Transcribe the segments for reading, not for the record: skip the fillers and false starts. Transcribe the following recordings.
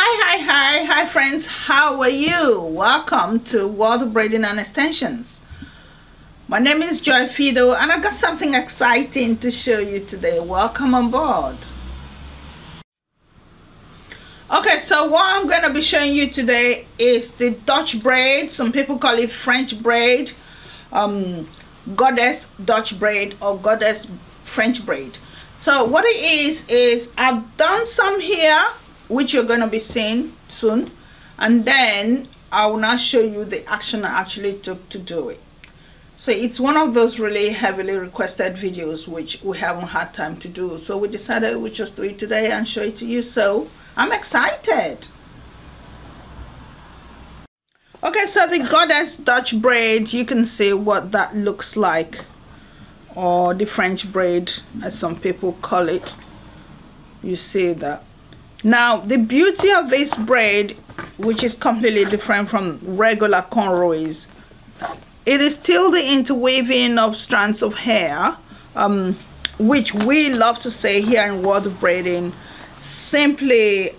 Hi friends, how are you? Welcome to World Braiding and Extensions. My name is Joy Fido and I got something exciting to show you today. Welcome on board. Okay, so what I'm going to be showing you today is the Dutch braid. Some people call it French braid, goddess Dutch braid or goddess French braid. So what it is I've done some here which you're going to be seeing soon, and then I will now show you the action I actually took to do it. So it's one of those really heavily requested videos which we haven't had time to do, so we decided we'd just do it today and show it to you. So I'm excited. Okay, so the goddess Dutch braid, you can see what that looks like, or the French braid as some people call it. You see that. Now the beauty of this braid, which is completely different from regular cornrows, it is still the interweaving of strands of hair, which we love to say here in World of Braiding, simply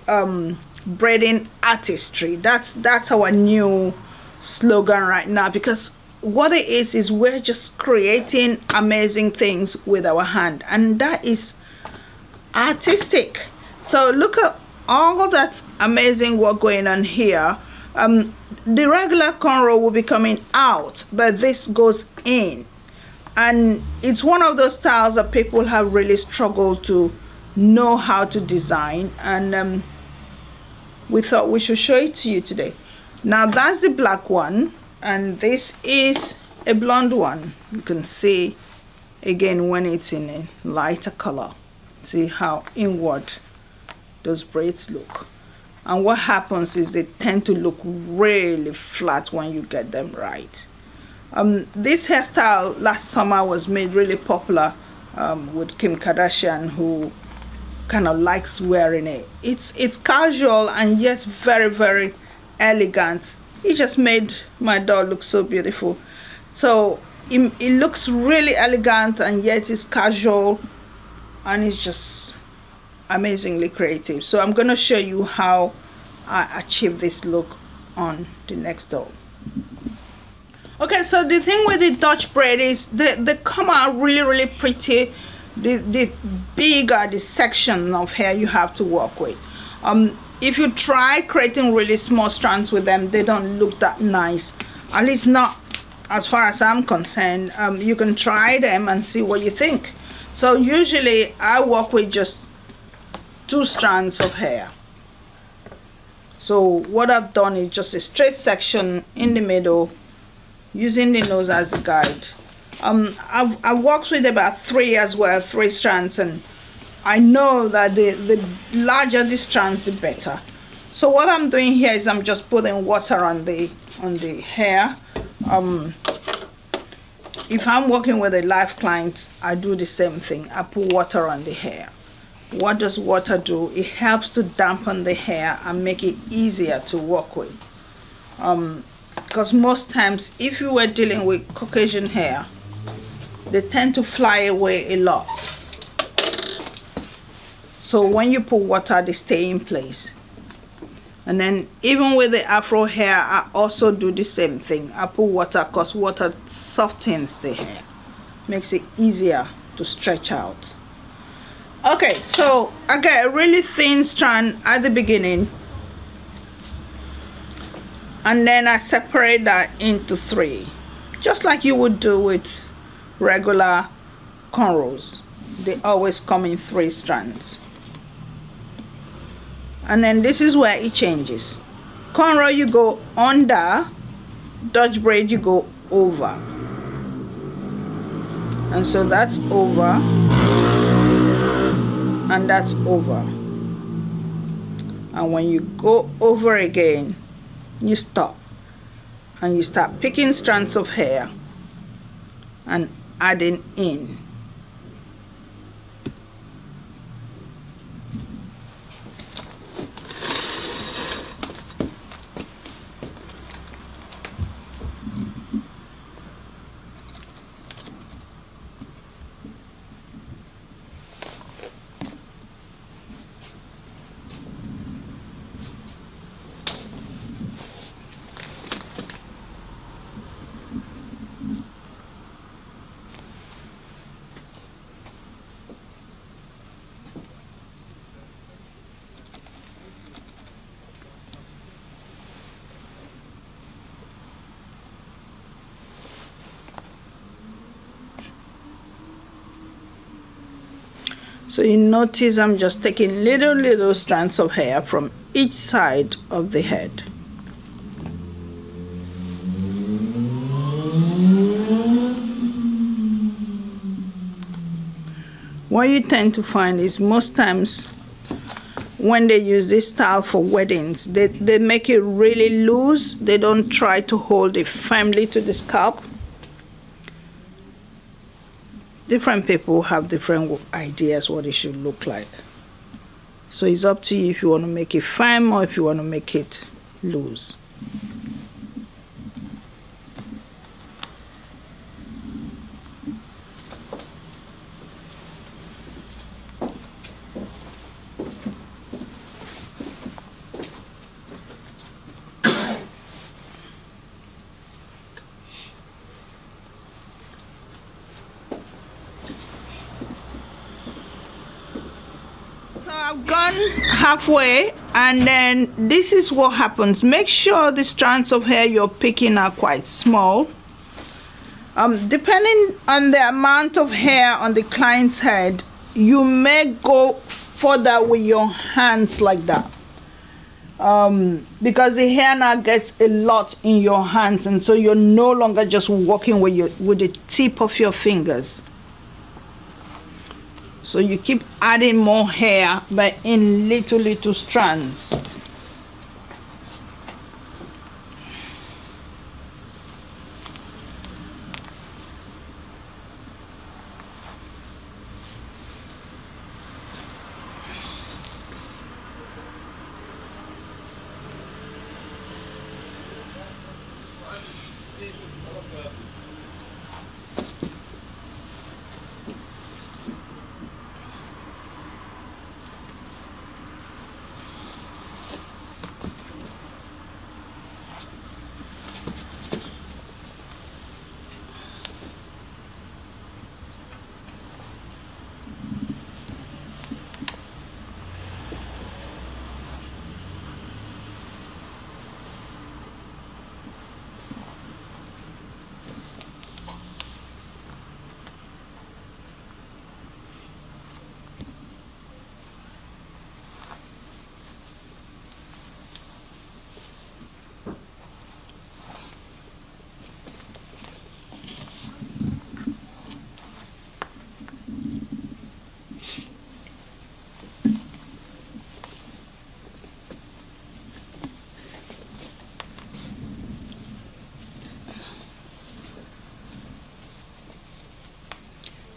braiding artistry. That's our new slogan right now, because what it is we're just creating amazing things with our hand, and that is artistic. So look at all that amazing work going on here. The regular cornrow will be coming out, but this goes in, and it's one of those styles that people have really struggled to know how to design, and we thought we should show it to you today. Now that's the black one, and this is a blonde one. You can see again when it's in a lighter color. See how inward those braids look, and what happens is they tend to look really flat when you get them right. This hairstyle last summer was made really popular with Kim Kardashian, who kind of likes wearing it. It's casual and yet very elegant. It just made my doll look so beautiful. So it looks really elegant and yet it's casual, and it's just amazingly creative. So I'm going to show you how I achieve this look on the next doll. Okay, so the thing with the Dutch braid is they come out really pretty. The bigger the section of hair you have to work with. If you try creating really small strands with them, they don't look that nice, at least not as far as I'm concerned. You can try them and see what you think. So usually I work with just 2 strands of hair. So what I've done is just a straight section in the middle, using the nose as a guide. I've worked with about 3 as well, 3 strands, and I know that the larger the strands the better. So what I'm doing here is I'm just putting water on the hair. If I'm working with a live client, I do the same thing. I put water on the hair. What does water do? It helps to dampen the hair and make it easier to work with. Because most times if you were dealing with Caucasian hair, they tend to fly away a lot. So when you put water, they stay in place. And then even with the Afro hair, I also do the same thing. I put water because water softens the hair, makes it easier to stretch out. Okay, so I get a really thin strand at the beginning, and then I separate that into 3, just like you would do with regular cornrows. They always come in 3 strands. And then this is where it changes. Cornrow you go under, Dutch braid you go over. And so that's over, and that's over. And when you go over again, you stop and you start picking strands of hair and adding in. So you notice I'm just taking little strands of hair from each side of the head. What you tend to find is most times when they use this style for weddings, they make it really loose. They don't try to hold it firmly to the scalp. Different people have different ideas what it should look like. So it's up to you if you want to make it firm or if you want to make it loose. I've gone halfway, and then this is what happens. Make sure the strands of hair you're picking are quite small. Depending on the amount of hair on the client's head, you may go further with your hands like that, because the hair now gets a lot in your hands, and so you're no longer just working with the tip of your fingers. So you keep adding more hair, but in little strands.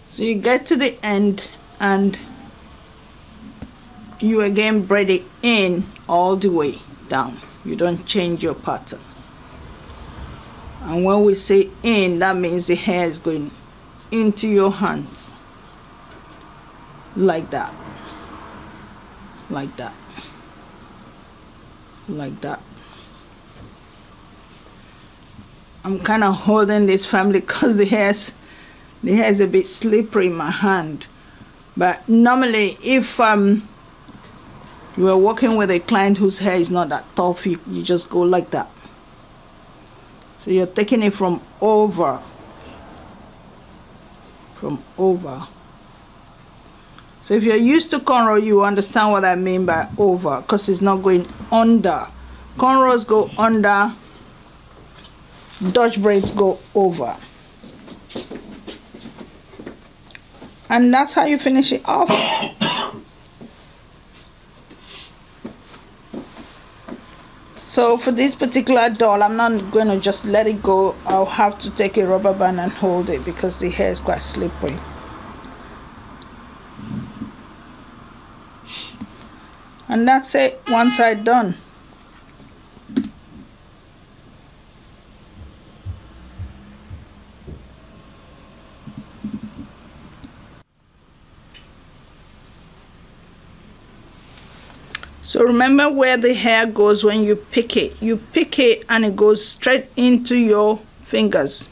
So you get to the end and you again braid it in all the way down. You don't change your pattern. And when we say in, that means the hair is going into your hands like that, like that, like that. I'm kind of holding this firmly because the hair is a bit slippery in my hand. But normally if you are working with a client whose hair is not that tough, you just go like that. So you're taking it from over. So if you're used to cornrow, you understand what I mean by over, because it's not going under. Cornrows go under, Dutch braids go over. And that's how you finish it off. So for this particular doll, I'm not going to just let it go. I'll have to take a rubber band and hold it because the hair is quite slippery. And that's it, one side done. So remember where the hair goes when you pick it. You pick it and it goes straight into your fingers.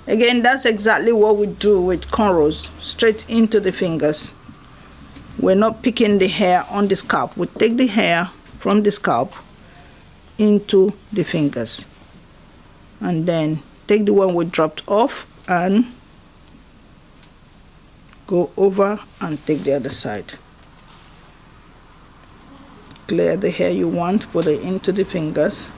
Again, that's exactly what we do with cornrows, straight into the fingers. We're not picking the hair on the scalp. We take the hair from the scalp into the fingers. And then take the one we dropped off and go over and take the other side. Clear the hair you want, put it into the fingers.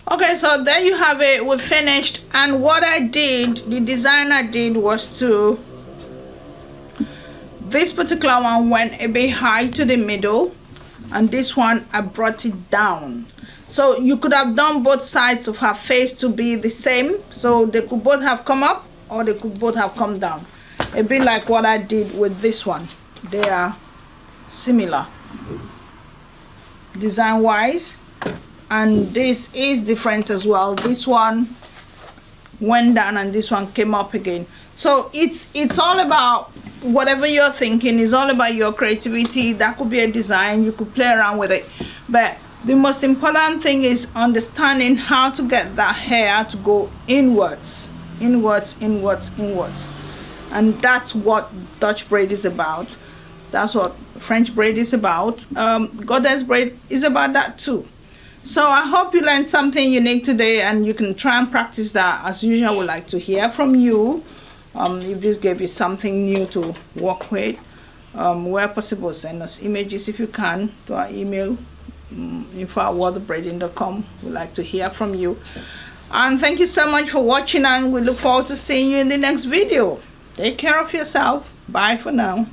Okay, so there you have it. We finished, and what I did, the design I did was to, this particular one went a bit high to the middle, and this one I brought it down. So you could have done both sides of her face to be the same, so they could both have come up or they could both have come down, a bit like what I did with this one. They are similar design wise, and this is different as well. This one went down and this one came up again. So it's all about whatever you're thinking. It's all about your creativity. That could be a design, you could play around with it, but the most important thing is understanding how to get that hair to go inwards, inwards, inwards, inwards. And that's what Dutch braid is about. That's what French braid is about. Goddess braid is about that too. So I hope you learned something unique today, and you can try and practice that. As usual, I would like to hear from you. If this gave you something new to work with, where possible, send us images if you can to our email, info@worldofbraiding.com. We'd like to hear from you. And thank you so much for watching, and we look forward to seeing you in the next video. Take care of yourself. Bye for now.